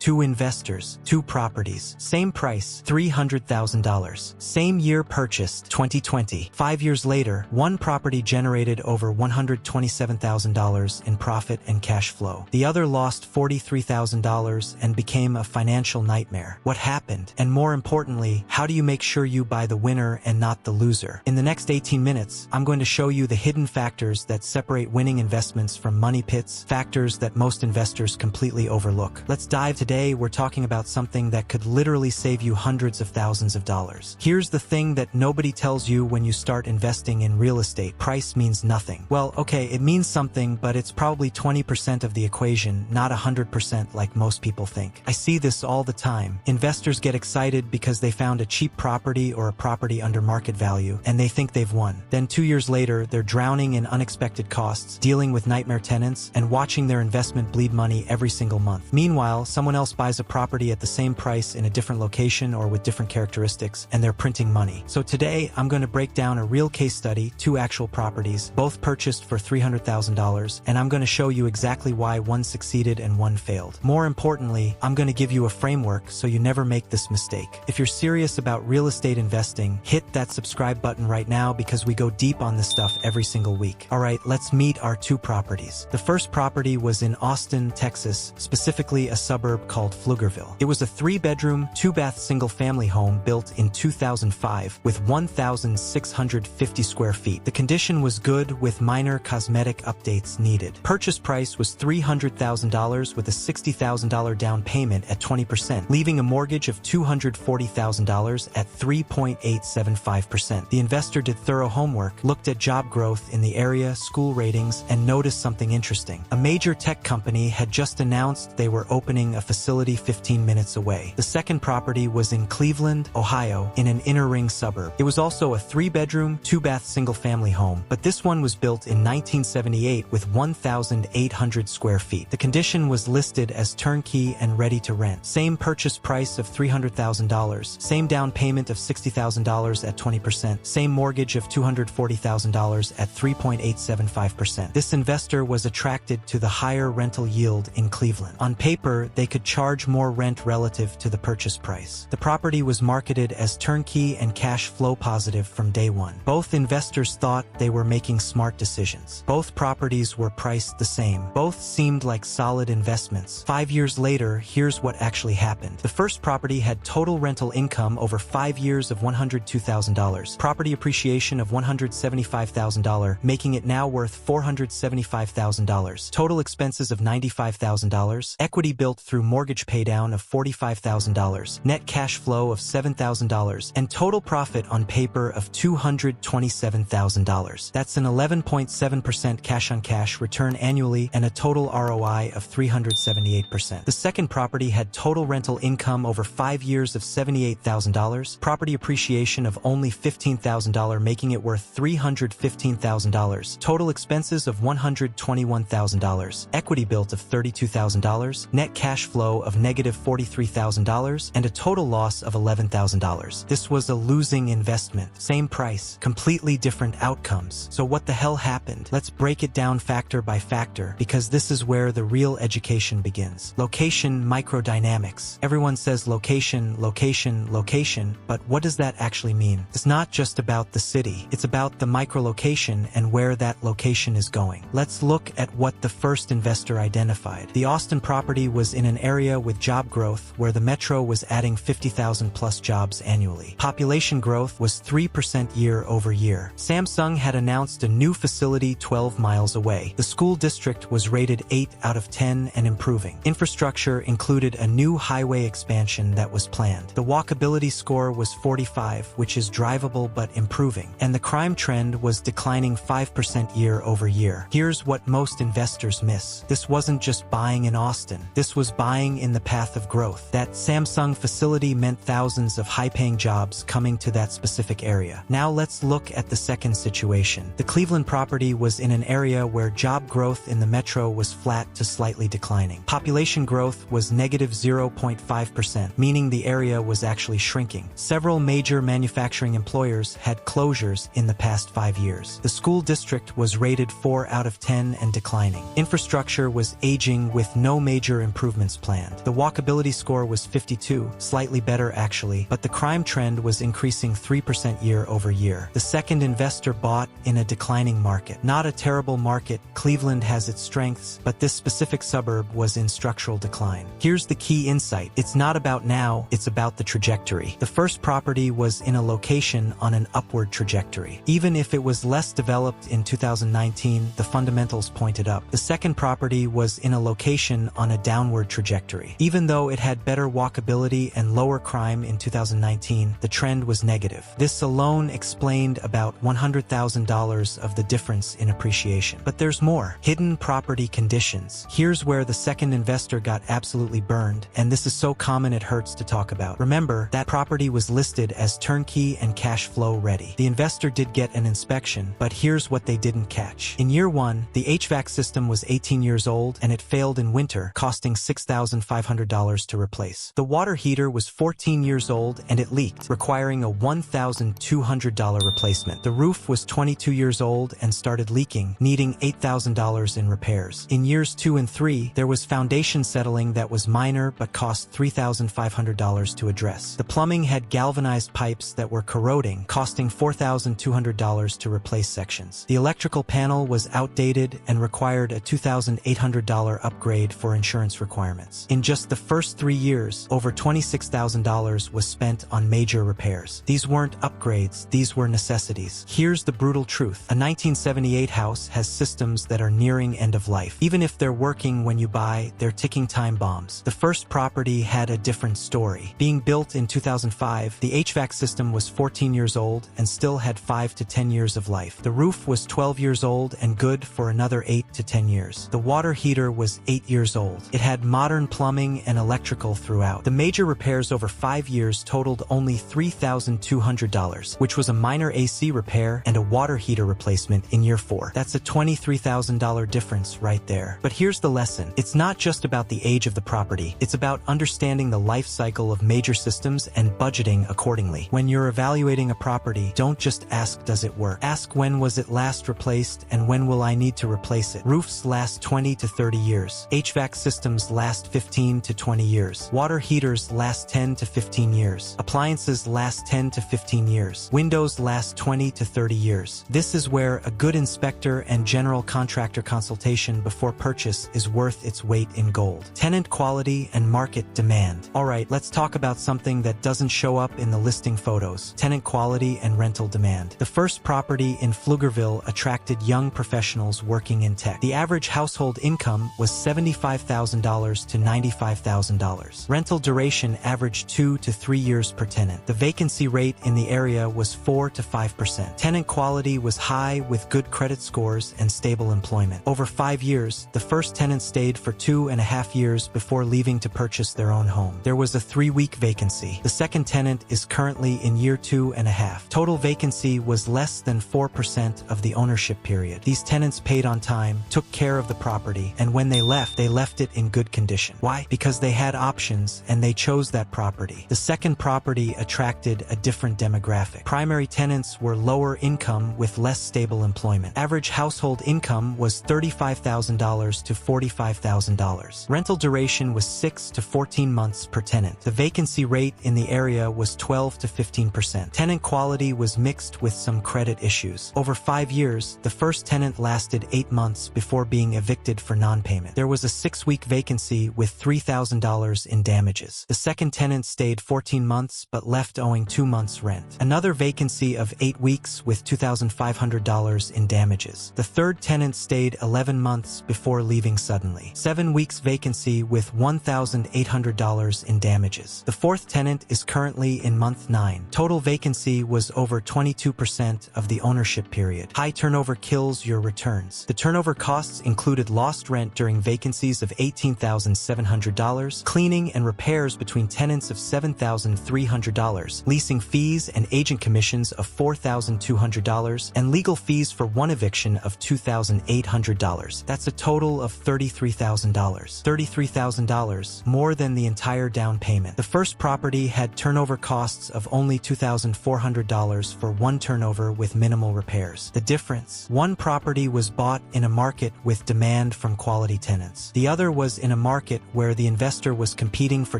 Two investors, two properties. Same price, $300,000. Same year purchased, 2020. 5 years later, one property generated over $127,000 in profit and cash flow. The other lost $43,000 and became a financial nightmare. What happened? And more importantly, how do you make sure you buy the winner and not the loser? In the next 18 minutes, I'm going to show you the hidden factors that separate winning investments from money pits, factors that most investors completely overlook. Let's dive. Today, we're talking about something that could literally save you hundreds of thousands of dollars. Here's the thing that nobody tells you when you start investing in real estate. Price means nothing. Well, okay, it means something, but it's probably 20% of the equation, not 100% like most people think. I see this all the time. Investors get excited because they found a cheap property or a property under market value, and they think they've won. Then 2 years later, they're drowning in unexpected costs, dealing with nightmare tenants, and watching their investment bleed money every single month. Meanwhile, someone else buys a property at the same price in a different location or with different characteristics, and they're printing money. So today, I'm going to break down a real case study, two actual properties, both purchased for $300,000, and I'm going to show you exactly why one succeeded and one failed. More importantly, I'm going to give you a framework so you never make this mistake. If you're serious about real estate investing, hit that subscribe button right now because we go deep on this stuff every single week. Alright, let's meet our two properties. The first property was in Austin, Texas, specifically a suburb called Pflugerville. It was a 3-bedroom, 2-bath single-family home built in 2005 with 1,650 square feet. The condition was good with minor cosmetic updates needed. Purchase price was $300,000 with a $60,000 down payment at 20%, leaving a mortgage of $240,000 at 3.875%. The investor did thorough homework, looked at job growth in the area, school ratings, and noticed something interesting. A major tech company had just announced they were opening a facility 15 minutes away. The second property was in Cleveland, Ohio, in an inner-ring suburb. It was also a 3-bedroom, 2-bath single-family home, but this one was built in 1978 with 1,800 square feet. The condition was listed as turnkey and ready to rent. Same purchase price of $300,000, same down payment of $60,000 at 20%, same mortgage of $240,000 at 3.875%. This investor was attracted to the higher rental yield in Cleveland. On paper, they could charge more rent relative to the purchase price. The property was marketed as turnkey and cash flow positive from day one. Both investors thought they were making smart decisions. Both properties were priced the same. Both seemed like solid investments. 5 years later, here's what actually happened. The first property had total rental income over 5 years of $102,000, property appreciation of $175,000, making it now worth $475,000, total expenses of $95,000, equity built through mortgage paydown of $45,000, net cash flow of $7,000, and total profit on paper of $227,000. That's an 11.7% cash-on-cash return annually and a total ROI of 378%. The second property had total rental income over 5 years of $78,000, property appreciation of only $15,000, making it worth $315,000, total expenses of $121,000, equity built of $32,000, net cash flow of negative $43,000, and a total loss of $11,000. This was a losing investment. Same price, completely different outcomes. So what the hell happened? Let's break it down factor by factor, because this is where the real education begins. Location microdynamics. Everyone says location, location, location, but what does that actually mean? It's not just about the city. It's about the microlocation and where that location is going. Let's look at what the first investor identified. The Austin property was in an area with job growth where the metro was adding 50,000 plus jobs annually. Population growth was 3% year over year. Samsung had announced a new facility 12 miles away. The school district was rated 8 out of 10 and improving. Infrastructure included a new highway expansion that was planned. The walkability score was 45, which is drivable but improving. And the crime trend was declining 5% year over year. Here's what most investors miss. This wasn't just buying in Austin. This was buying in the path of growth. That Samsung facility meant thousands of high-paying jobs coming to that specific area. Now let's look at the second situation. The Cleveland property was in an area where job growth in the metro was flat to slightly declining. Population growth was negative 0.5%, meaning the area was actually shrinking. Several major manufacturing employers had closures in the past 5 years. The school district was rated 4 out of 10 and declining. Infrastructure was aging with no major improvements planned. planned. The walkability score was 52, slightly better actually, but the crime trend was increasing 3% year over year. The second investor bought in a declining market. Not a terrible market, Cleveland has its strengths, but this specific suburb was in structural decline. Here's the key insight. It's not about now, it's about the trajectory. The first property was in a location on an upward trajectory. Even if it was less developed in 2019, the fundamentals pointed up. The second property was in a location on a downward trajectory. Even though it had better walkability and lower crime in 2019, the trend was negative. This alone explained about $100,000 of the difference in appreciation. But there's more. Hidden property conditions. Here's where the second investor got absolutely burned, and this is so common it hurts to talk about. Remember, that property was listed as turnkey and cash flow ready. The investor did get an inspection, but here's what they didn't catch. In year one, the HVAC system was 18 years old and it failed in winter, costing $6,500 to replace. The water heater was 14 years old and it leaked, requiring a $1,200 replacement. The roof was 22 years old and started leaking, needing $8,000 in repairs. In years 2 and 3, there was foundation settling that was minor but cost $3,500 to address. The plumbing had galvanized pipes that were corroding, costing $4,200 to replace sections. The electrical panel was outdated and required a $2,800 upgrade for insurance requirements. In just the first 3 years, over $26,000 was spent on major repairs. These weren't upgrades, these were necessities. Here's the brutal truth. A 1978 house has systems that are nearing end of life. Even if they're working when you buy, they're ticking time bombs. The first property had a different story. Being built in 2005, the HVAC system was 14 years old and still had 5 to 10 years of life. The roof was 12 years old and good for another 8 to 10 years. The water heater was 8 years old. It had modern plumbing and electrical throughout. The major repairs over 5 years totaled only $3,200, which was a minor AC repair and a water heater replacement in year 4. That's a $23,000 difference right there. But here's the lesson. It's not just about the age of the property. It's about understanding the life cycle of major systems and budgeting accordingly. When you're evaluating a property, don't just ask, does it work? Ask, when was it last replaced and when will I need to replace it? Roofs last 20 to 30 years. HVAC systems last 15 to 20 years. Water heaters last 10 to 15 years. Appliances last 10 to 15 years. Windows last 20 to 30 years. This is where a good inspector and general contractor consultation before purchase is worth its weight in gold. Tenant quality and market demand. Alright, let's talk about something that doesn't show up in the listing photos. Tenant quality and rental demand. The first property in Pflugerville attracted young professionals working in tech. The average household income was $75,000 to $95,000. Rental duration averaged 2 to 3 years per tenant. The vacancy rate in the area was 4 to 5%. Tenant quality was high with good credit scores and stable employment. Over 5 years, the first tenant stayed for 2.5 years before leaving to purchase their own home. There was a 3-week vacancy. The second tenant is currently in year 2.5. Total vacancy was less than 4% of the ownership period. These tenants paid on time, took care of the property, and when they left it in good condition. Why? Because they had options and they chose that property. The second property attracted a different demographic. Primary tenants were lower income with less stable employment. Average household income was $35,000 to $45,000. Rental duration was 6 to 14 months per tenant. The vacancy rate in the area was 12 to 15%. Tenant quality was mixed with some credit issues. Over 5 years, the first tenant lasted 8 months before being evicted for non-payment. There was a 6-week vacancy with $3,000 in damages. The second tenant stayed 14 months but left owing 2 months' rent. Another vacancy of 8 weeks with $2,500 in damages. The third tenant stayed 11 months before leaving suddenly. 7 weeks vacancy with $1,800 in damages. The fourth tenant is currently in month 9. Total vacancy was over 22% of the ownership period. High turnover kills your returns. The turnover costs included lost rent during vacancies of $18,700, cleaning and repairs between tenants of $7,300, leasing fees and agent commissions of $4,200, and legal fees for one eviction of $2,800. That's a total of $33,000. $33,000, more than the entire down payment. The first property had turnover costs of only $2,400 for one turnover with minimal repairs. The difference: one property was bought in a market with demand from quality tenants. The other was in a market where the investor was competing for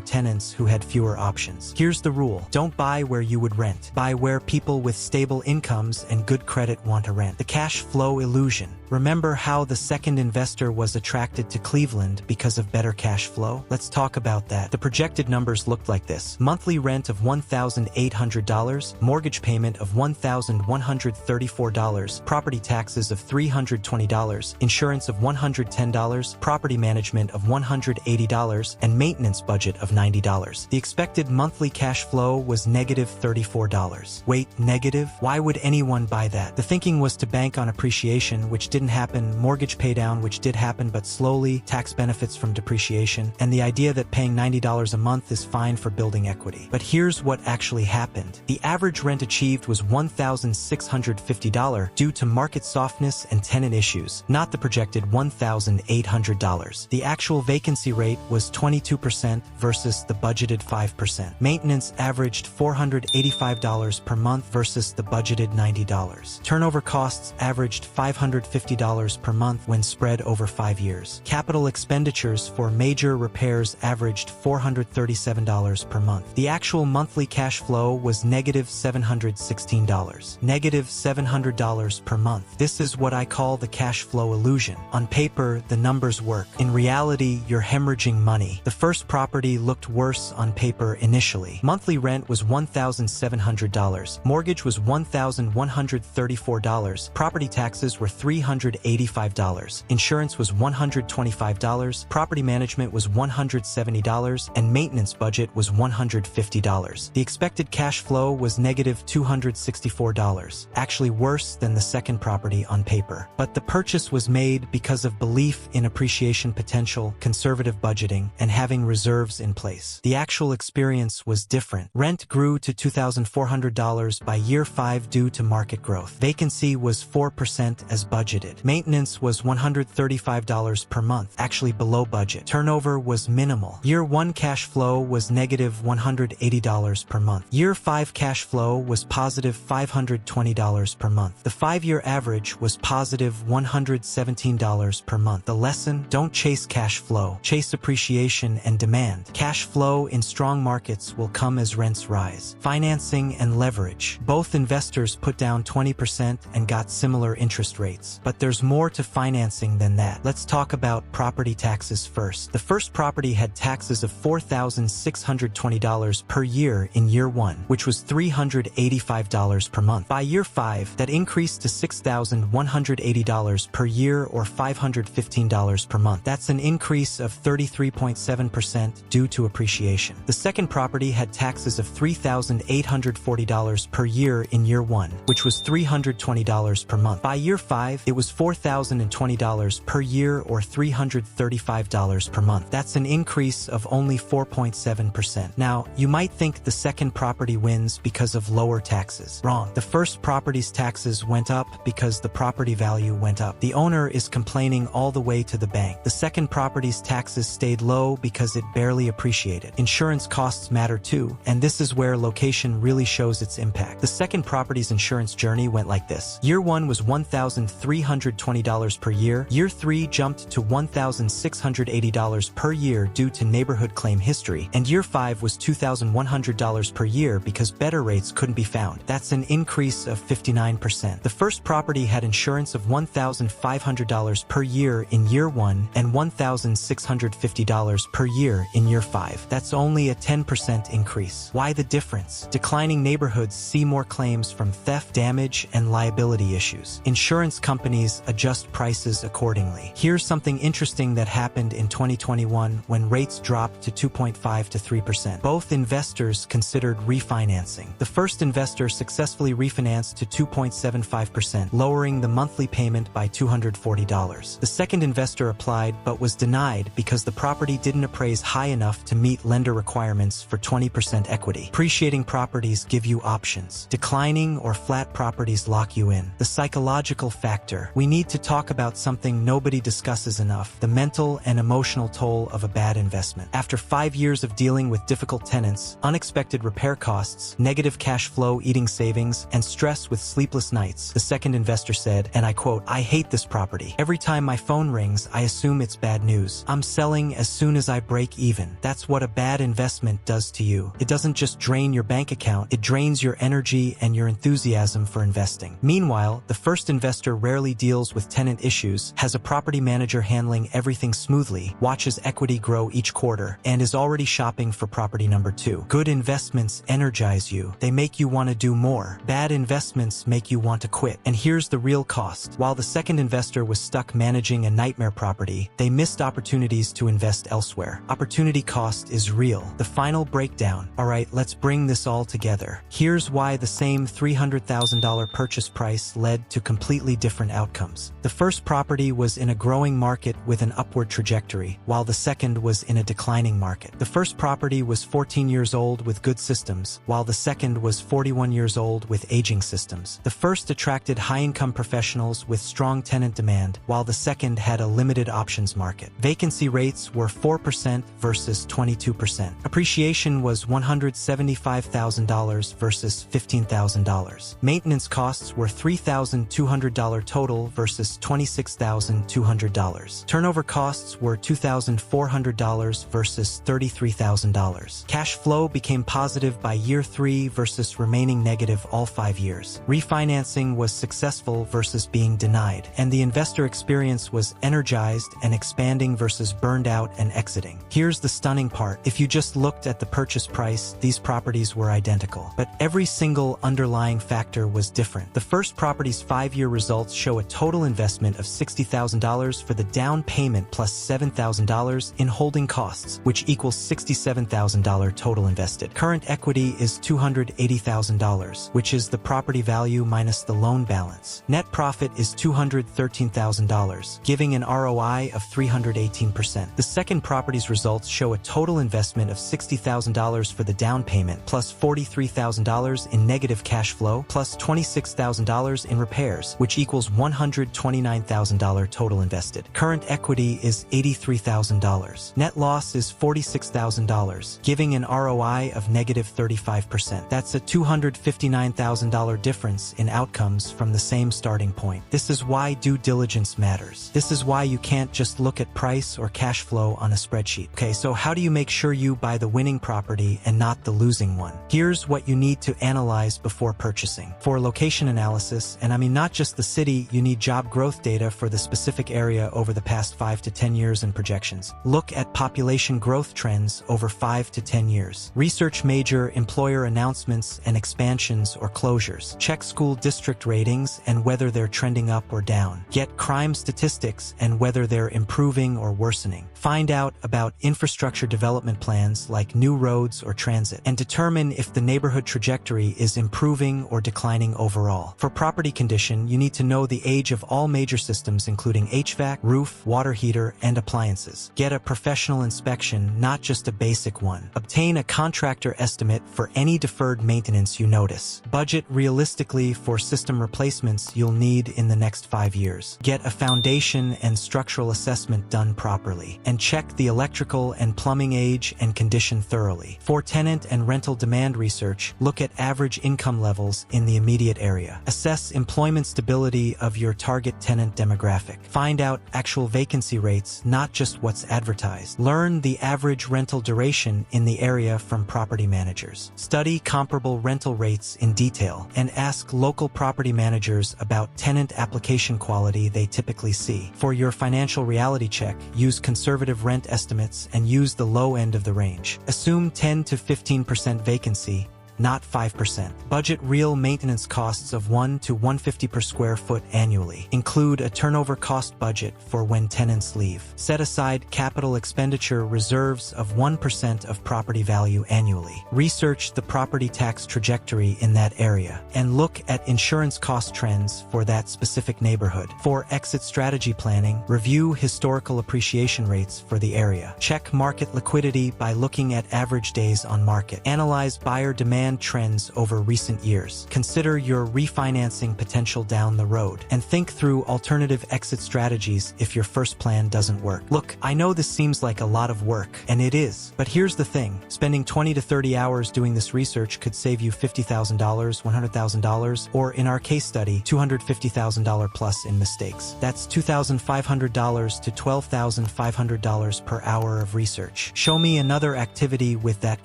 tenants who had fewer options. Here's the rule. Don't buy where you would rent. Buy where people with stable incomes and good credit want to rent. The cash flow illusion. Remember how the second investor was attracted to Cleveland because of better cash flow? Let's talk about that. The projected numbers looked like this. Monthly rent of $1,800, mortgage payment of $1,134, property taxes of $320, insurance of $110, property management of $180, and maintenance budget of $90. The expected monthly cash flow was negative $34. Wait, negative? Why would anyone buy that? The thinking was to bank on appreciation, which didn't happen, mortgage paydown, which did happen but slowly, tax benefits from depreciation, and the idea that paying $90 a month is fine for building equity. But here's what actually happened. The average rent achieved was $1,650 due to market softness and tenant issues, not the projected $1,800. The actual vacancy rate was 22% versus the budgeted 5%. Maintenance averaged $485 per month versus the budgeted $90. Turnover costs averaged $550 per month when spread over 5 years. Capital expenditures for major repairs averaged $437 per month. The actual monthly cash flow was negative $716. Negative $700 per month. This is what I call the cash flow illusion. On paper, the numbers work. In reality, you're hemorrhaging money. The first property looked worse on paper initially. Monthly rent was $1,700. Mortgage was $1,134. Property taxes were $385. Insurance was $125. Property management was $170. And maintenance budget was $150. The expected cash flow was negative $264. Actually worse than the second property on paper. But the purchase was made because of belief in appreciation potential, conservative budgeting, and having reserves in place. The actual experience was different. Rent grew to $2,400 by year 5 due to market growth. Vacancy was 4% as budgeted. Maintenance was $135 per month, actually below budget. Turnover was minimal. Year 1 cash flow was negative $180 per month. Year 5 cash flow was positive $520 per month. The 5-year average was positive $117 per month. The lesson: don't chase cash flow. Chase appreciation and demand. Cash flow in strong markets will come as rents rise. Financing and leverage. Both investors put down 20% and got similar interest rates. But there's more to financing than that. Let's talk about property taxes first. The first property had taxes of $4,620 per year in year 1, which was $385 per month. By year 5, that increased to $6,180 per year or $515 per month. That's an increase of 33.7% due to appreciation. The second property had taxes of $3,840 per year in year 1, which was $320 per month. By year 5, it was $4,020 per year or $335 per month. That's an increase of only 4.7%. Now, you might think the second property wins because of lower taxes. Wrong. The first property's taxes went up because the property value went up. The owner is complaining all the way to the bank. The second property's taxes stayed low because it barely appreciated. Insurance costs matter too, and this is where location really shows its impact. The second property's insurance journey went like this. Year 1 was $1,320 per year. Year 3 jumped to $1,680 per year due to neighborhood claim history. And year 5 was $2,100 per year because better rates couldn't be found. That's an increase of 59%. The first property had insurance of $1,500 per year in year 1 and $1,650 per year in year 5. That's only a 10% increase. Why the difference? Declining neighborhoods see more claims from theft, damage, and liability issues. Insurance companies adjust prices accordingly. Here's something interesting that happened in 2021 when rates dropped to 2.5 to 3%. Both investors considered refinancing. The first investor successfully refinanced to 2.75%, lowering the monthly payment by $240. The second investor applied but was denied because the property didn't appraise high enough to meet lender requirements for 20% equity. Appreciating properties give you options. Declining or flat properties lock you in. The psychological factor. We need to talk about something nobody discusses enough: the mental and emotional toll of a bad investment. After 5 years of dealing with difficult tenants, unexpected repair costs, negative cash flow eating savings, and stress with sleepless nights, the second investor said, and I quote, "I hate this property. Every time my phone rings, I assume it's bad news. I'm selling selling as soon as I break even. That's what a bad investment does to you. It doesn't just drain your bank account, it drains your energy and your enthusiasm for investing. Meanwhile, the first investor rarely deals with tenant issues, has a property manager handling everything smoothly, watches equity grow each quarter, and is already shopping for property number 2. Good investments energize you. They make you want to do more. Bad investments make you want to quit. And here's the real cost. While the second investor was stuck managing a nightmare property, they missed opportunities to invest elsewhere. Opportunity cost is real. The final breakdown. Alright, let's bring this all together. Here's why the same $300,000 purchase price led to completely different outcomes. The first property was in a growing market with an upward trajectory, while the second was in a declining market. The first property was 14 years old with good systems, while the second was 41 years old with aging systems. The first attracted high-income professionals with strong tenant demand, while the second had a limited options market. Vacancy rates were 4% versus 22%. Appreciation was $175,000 versus $15,000. Maintenance costs were $3,200 total versus $26,200. Turnover costs were $2,400 versus $33,000. Cash flow became positive by year 3 versus remaining negative all 5 years. Refinancing was successful versus being denied, and the investor experience was energized and expanding versus burned out and exiting. Here's the stunning part. If you just looked at the purchase price, these properties were identical, but every single underlying factor was different. The first property's 5-year results show a total investment of $60,000 for the down payment plus $7,000 in holding costs, which equals $67,000 total invested. Current equity is $280,000, which is the property value minus the loan balance. Net profit is $213,000, giving an ROI of 318%. The second property's results show a total investment of $60,000 for the down payment plus $43,000 in negative cash flow plus $26,000 in repairs, which equals $129,000 total invested. Current equity is $83,000. Net loss is $46,000, giving an ROI of negative 35%. That's a $259,000 difference in outcomes from the same starting point. This is why due diligence matters. This is why you can't just look at price or cash flow on a spreadsheet. Okay, so how do you make sure you buy the winning property and not the losing one? Here's what you need to analyze before purchasing. For location analysis, and I mean not just the city, you need job growth data for the specific area over the past 5 to 10 years and projections. Look at population growth trends over 5 to 10 years. Research major employer announcements and expansions or closures. Check school district ratings and whether they're trending up or down. Get crime statistics and whether they're improving or worsening. Find out about infrastructure development plans like new roads or transit, and determine if the neighborhood trajectory is improving or declining overall. For property condition, you need to know the age of all major systems including HVAC, roof, water heater, and appliances. Get a professional inspection, not just a basic one. Obtain a contractor estimate for any deferred maintenance you notice. Budget realistically for system replacements you'll need in the next 5 years. Get a foundation and structural assessment done properly, and check the electrical and plumbing age and condition thoroughly. For tenant and rental demand research, look at average income levels in the immediate area. Assess employment stability of your target tenant demographic. Find out actual vacancy rates, not just what's advertised. Learn the average rental duration in the area from property managers. Study comparable rental rates in detail, and ask local property managers about tenant application quality they typically see. For your financial reality check, use conservative rent estimates and use the low end of the range. Assume 10 to 15% vacancy, not 5%. Budget real maintenance costs of $1 to $150 per square foot annually. Include a turnover cost budget for when tenants leave. Set aside capital expenditure reserves of 1% of property value annually. Research the property tax trajectory in that area, and look at insurance cost trends for that specific neighborhood. For exit strategy planning, review historical appreciation rates for the area. Check market liquidity by looking at average days on market. Analyze buyer demand demand trends over recent years. Consider your refinancing potential down the road, and think through alternative exit strategies if your first plan doesn't work. Look, I know this seems like a lot of work, and it is, but here's the thing. Spending 20 to 30 hours doing this research could save you $50,000, $100,000, or in our case study, $250,000 plus in mistakes. That's $2,500 to $12,500 per hour of research. Show me another activity with that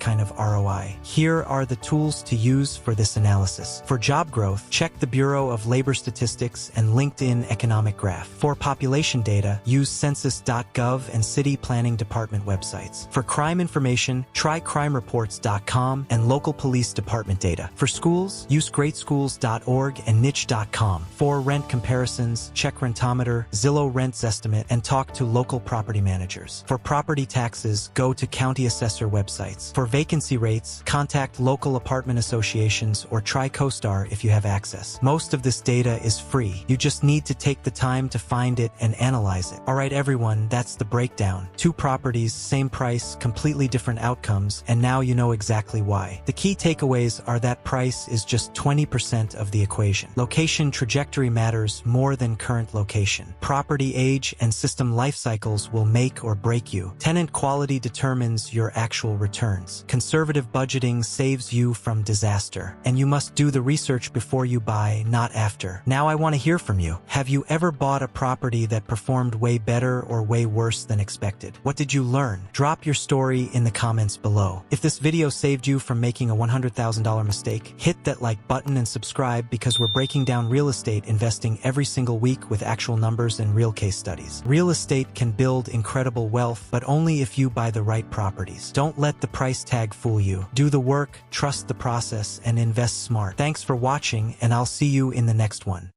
kind of ROI. Here are the tools to use for this analysis. For job growth, check the Bureau of Labor Statistics and LinkedIn Economic Graph. For population data, use census.gov and city planning department websites. For crime information, try crimereports.com and local police department data. For schools, use greatschools.org and niche.com. For rent comparisons, check Rentometer, Zillow Rent Zestimate, and talk to local property managers. For property taxes, go to county assessor websites. For vacancy rates, contact local apartment associations or try CoStar if you have access. Most of this data is free. You just need to take the time to find it and analyze it. Alright everyone, that's the breakdown. 2 properties, same price, completely different outcomes, and now you know exactly why. The key takeaways are that price is just 20% of the equation. Location trajectory matters more than current location. Property age and system life cycles will make or break you. Tenant quality determines your actual returns. Conservative budgeting saves you from disaster. And you must do the research before you buy, not after. Now I want to hear from you. Have you ever bought a property that performed way better or way worse than expected? What did you learn? Drop your story in the comments below. If this video saved you from making a $100,000 mistake, hit that like button and subscribe because we're breaking down real estate investing every single week with actual numbers and real case studies. Real estate can build incredible wealth, but only if you buy the right properties. Don't let the price tag fool you. Do the work, trust the process, and invest smart. Thanks for watching, and I'll see you in the next one.